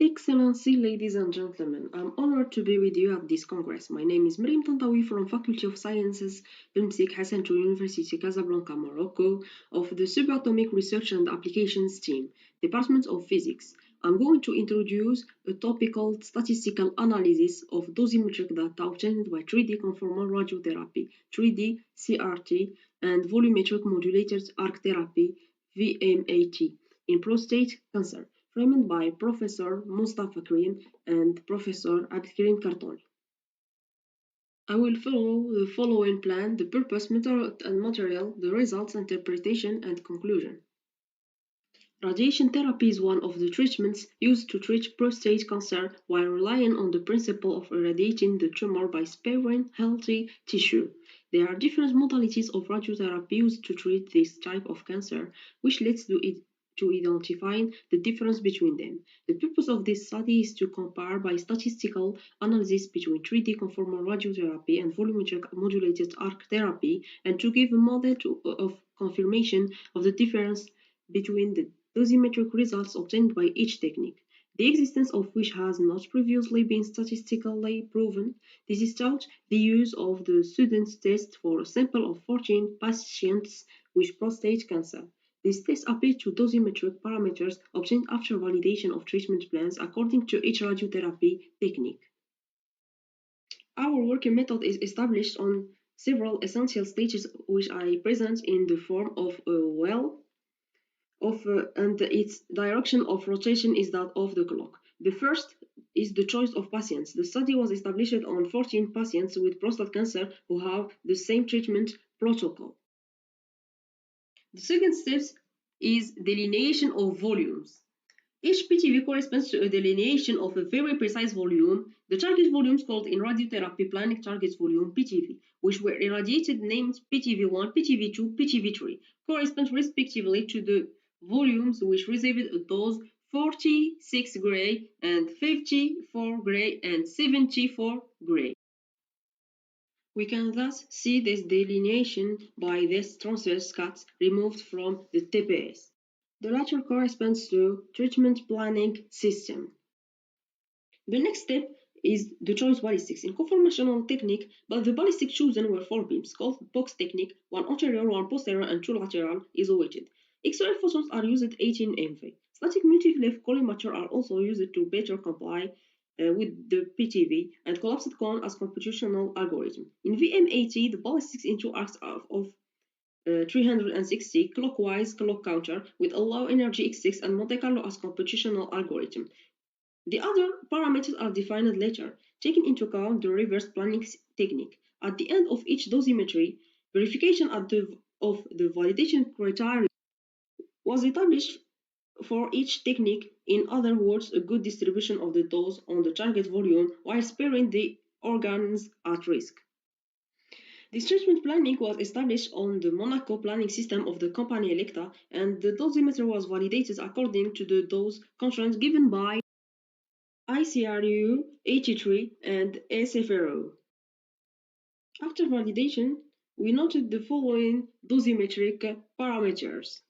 Excellency, ladies and gentlemen, I'm honored to be with you at this Congress. My name is Miriam Tantawi from Faculty of Sciences, Bimsik Hassan II University, Casablanca, Morocco, of the Subatomic Research and Applications Team, Department of Physics. I'm going to introduce a topic called statistical analysis of dosimetric data obtained by 3D conformal radiotherapy, 3D CRT, and volumetric modulated arc therapy, VMAT, in prostate cancer framed by Professor Mustafa Karim and Professor Abdulkarim Kartoni. I will follow the following plan: the purpose, method and material, the results, interpretation, and conclusion. Radiation therapy is one of the treatments used to treat prostate cancer while relying on the principle of irradiating the tumor by sparing healthy tissue. There are different modalities of radiotherapy used to treat this type of cancer, which leads to identifying the difference between them. The purpose of this study is to compare by statistical analysis between 3D conformal radiotherapy and volumetric modulated arc therapy and to give a model of confirmation of the difference between the dosimetric results obtained by each technique, the existence of which has not previously been statistically proven. This is taught the use of the Student's test for a sample of 14 patients with prostate cancer. This test applied to dosimetric parameters obtained after validation of treatment plans according to each radiotherapy technique. Our working method is established on several essential stages which I present in the form of a and its direction of rotation is that of the clock. The first is the choice of patients. The study was established on 14 patients with prostate cancer who have the same treatment protocol. The second step is delineation of volumes. Each PTV corresponds to a delineation of a very precise volume. The target volumes called in radiotherapy planning target volume PTV, which were irradiated named PTV1, PTV2, PTV3, correspond respectively to the volumes which received a dose 46 gray and 54 gray and 74 gray. We can thus see this delineation by these transverse cuts removed from the TPS. The latter corresponds to treatment planning system. The next step is the choice ballistics. In conformational technique, but the ballistic chosen were four beams, called box technique, one anterior, one posterior, and two lateral, isolated. X-ray photons are used at 18 MV. Static multi-clef collimator are also used to better comply with the PTV and collapsed cone as computational algorithm. In VMAT, the ballistics in two arcs of 360 clockwise clock counter with a low energy X6 and Monte Carlo as computational algorithm. The other parameters are defined later, taking into account the reverse planning technique. At the end of each dosimetry, verification of the validation criteria was established for each technique, in other words, a good distribution of the dose on the target volume while sparing the organs at risk. This treatment planning was established on the Monaco planning system of the company Elekta, and the dosimeter was validated according to the dose constraints given by ICRU 83 and SFRO. After validation, we noted the following dosimetric parameters.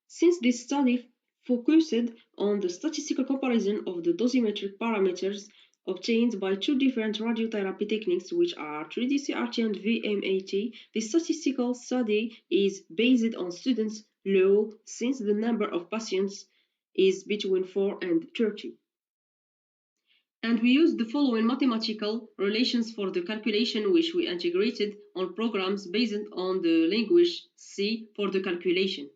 Since this study focused on the statistical comparison of the dosimetric parameters obtained by two different radiotherapy techniques, which are 3D CRT and VMAT, the statistical study is based on students' law since the number of patients is between 4 and 30. And we used the following mathematical relations for the calculation, which we integrated on programs based on the language C for the calculation.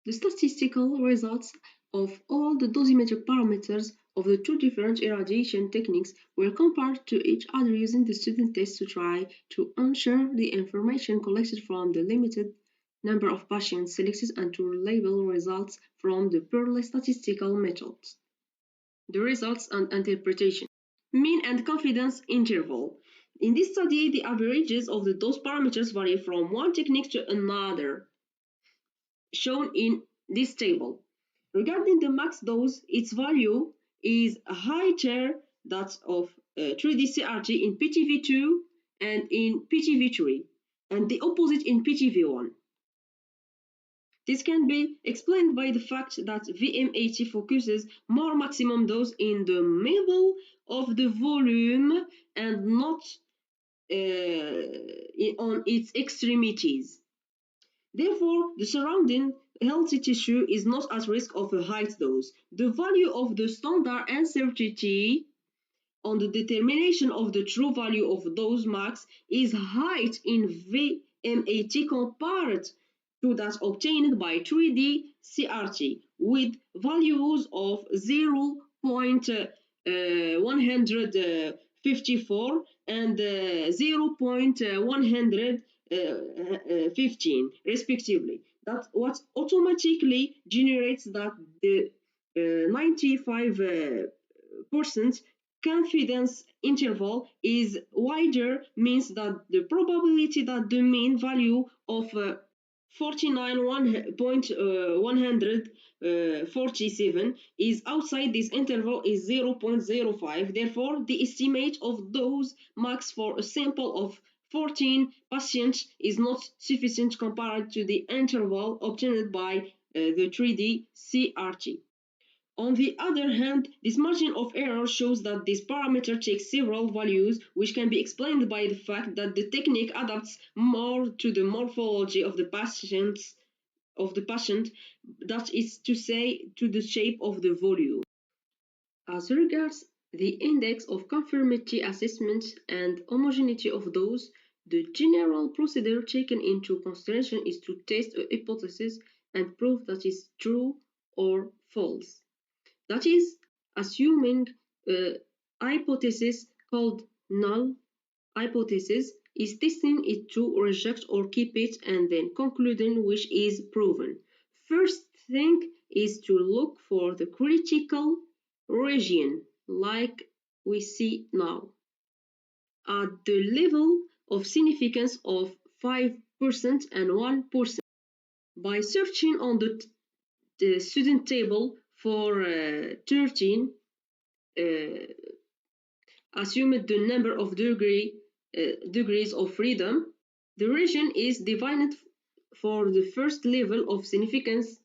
The statistical results of all the dosimetric parameters of the two different irradiation techniques were compared to each other using the student test to try to ensure the information collected from the limited number of patients selected and to label results from the purely statistical methods. The results and interpretation. Mean and confidence interval. In this study, the averages of the dose parameters vary from one technique to another, shown in this table. Regarding the max dose, its value is higher that of 3D CRT in PTV2 and in PTV3, and the opposite in PTV1. This can be explained by the fact that VM80 focuses more maximum dose in the middle of the volume and not on its extremities. Therefore, the surrounding healthy tissue is not at risk of a high dose. The value of the standard uncertainty on the determination of the true value of dose max is high in VM80 compared to that obtained by 3D CRT with values of 0.154 and 0.115 respectively. That what automatically generates that the 95% confidence interval is wider means that the probability that the mean value of 49.147 is outside this interval is 0.05. Therefore, the estimate of dose max for a sample of 14 patients is not sufficient compared to the interval obtained by the 3D CRT. On the other hand, this margin of error shows that this parameter takes several values, which can be explained by the fact that the technique adapts more to the morphology of the patient, that is to say, to the shape of the volume. As regards the index of conformity assessment and homogeneity of those, the general procedure taken into consideration is to test a hypothesis and prove that it is true or false. That is, assuming a hypothesis called null hypothesis is testing it to reject or keep it and then concluding which is proven. First thing is to look for the critical region like we see now at the level of significance of 5% and 1%. By searching on the student table for 13, assumed the number of degrees of freedom, the region is divided for the first level of significance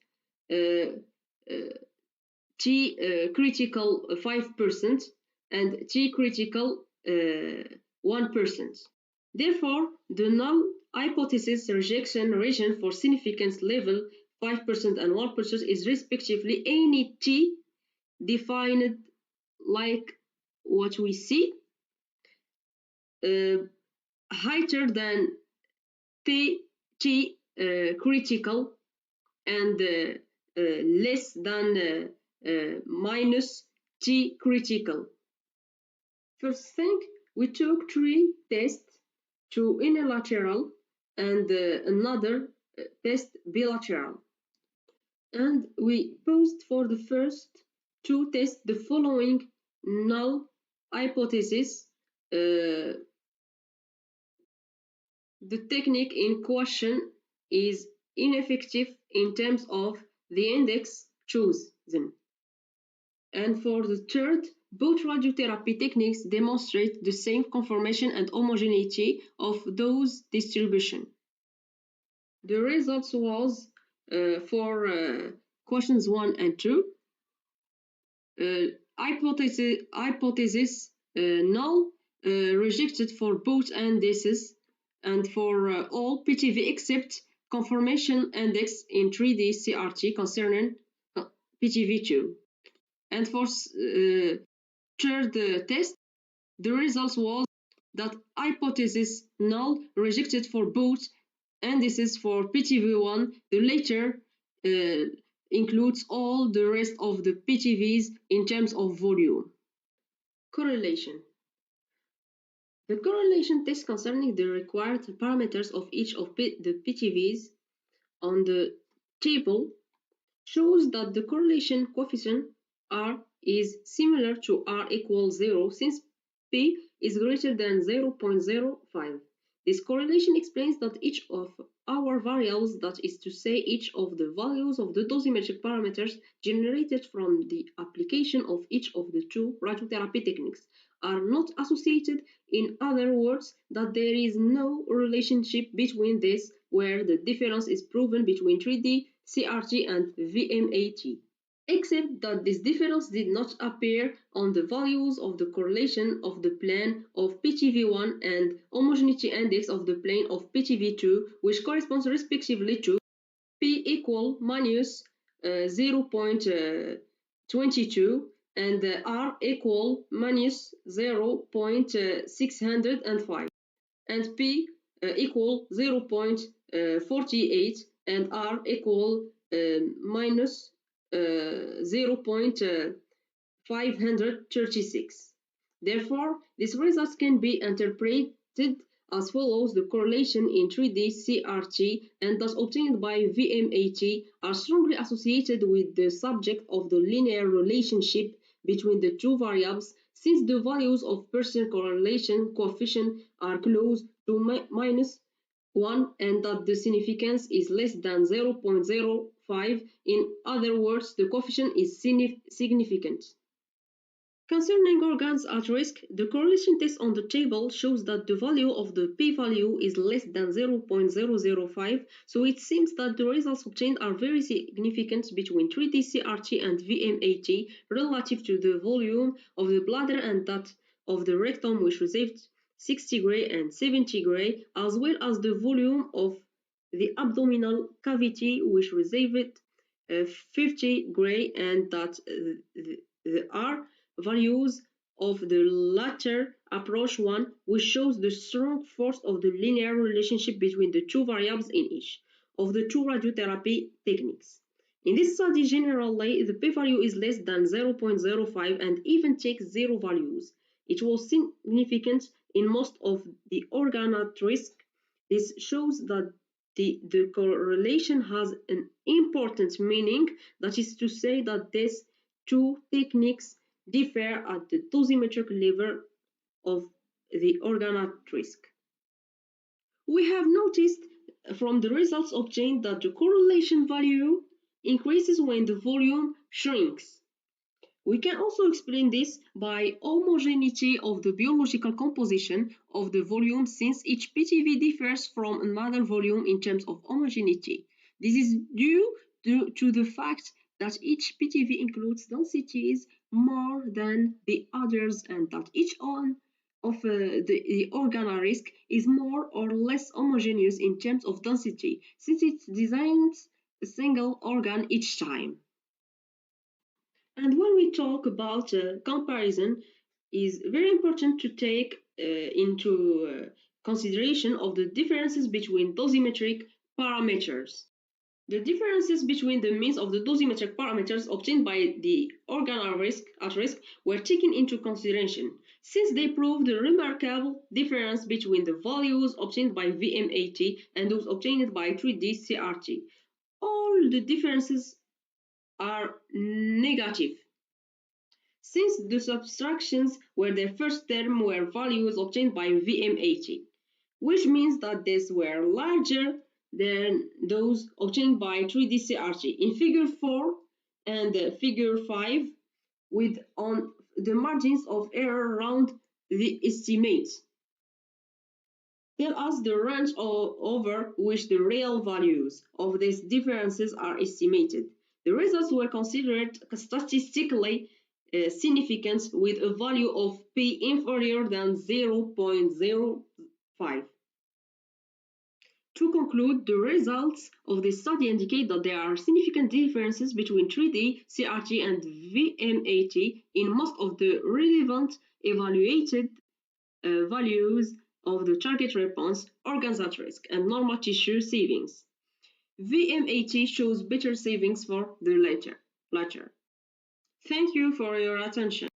T critical 5% and T critical 1%. Therefore, the null hypothesis rejection region for significance level 5% and 1% is respectively any T defined like what we see, higher than T critical and less than minus T critical. First thing, we took 3 tests, 2 unilateral and another test bilateral. And we posed for the first 2 tests the following null hypothesis. The technique in question is ineffective in terms of the index chosen. And for the third, both radiotherapy techniques demonstrate the same conformation and homogeneity of dose distribution. The results was for questions 1 and 2. Hypothesis null rejected for both indices and for all PTV except conformation index in 3D CRT concerning PTV2. And for third test, the results was that hypothesis null rejected for both indices for PTV1. The latter includes all the rest of the PTVs in terms of volume. Correlation. The correlation test concerning the required parameters of each of the PTVs on the table shows that the correlation coefficient R is similar to R equals 0 since P is greater than 0.05. This correlation explains that each of our variables, that is to say each of the values of the dosimetric parameters generated from the application of each of the 2 radiotherapy techniques, are not associated. In other words, that there is no relationship between this, where the difference is proven between 3D CRT and VMAT, except that this difference did not appear on the values of the correlation of the plane of PTV1 and homogeneity index of the plane of PTV2, which corresponds respectively to P equal minus 0.22 and R equal minus 0.605 and P equal 0.48 and R equal minus 0.536. Therefore, these results can be interpreted as follows: the correlation in 3D CRT and thus obtained by VMAT are strongly associated with the subject of the linear relationship between the two variables, since the values of percent correlation coefficient are close to minus 1 and that the significance is less than 0.05. In other words, the coefficient is significant. Concerning organs at risk, the correlation test on the table shows that the value of the p-value is less than 0.005, so it seems that the results obtained are very significant between 3D CRT and VMAT relative to the volume of the bladder and that of the rectum, which received 60 Gray and 70 Gray, as well as the volume of the abdominal cavity, which received 50 Gray, and that the R values of the latter approach 1, which shows the strong force of the linear relationship between the two variables in each of the two radiotherapy techniques. In this study, generally, the p-value is less than 0.05 and even takes zero values. It was significant in most of the organ at risk. This shows that the correlation has an important meaning, that is to say that these two techniques differ at the dosimetric level of the organ at risk. We have noticed from the results obtained that the correlation value increases when the volume shrinks. We can also explain this by homogeneity of the biological composition of the volume, since each PTV differs from another volume in terms of homogeneity. This is due to the fact that each PTV includes densities more than the others and that each one of the organ at risk is more or less homogeneous in terms of density, since it designs a single organ each time. And when we talk about comparison, is very important to take into consideration of the differences between dosimetric parameters. The differences between the means of the dosimetric parameters obtained by the organ at risk were taken into consideration, since they prove the remarkable difference between the values obtained by VMAT and those obtained by 3D CRT. All the differences are negative, since the subtractions were the first term were values obtained by VMAT, which means that these were larger than those obtained by 3D CRT. In figure 4 and figure 5, with on the margins of error around the estimates, tell us the range over which the real values of these differences are estimated. The results were considered statistically significant with a value of p inferior than 0.05. To conclude, the results of this study indicate that there are significant differences between 3D CRT and VMAT in most of the relevant evaluated values of the target response, organs at risk, and normal tissue savings. VMAT shows better savings for the latter. Thank you for your attention.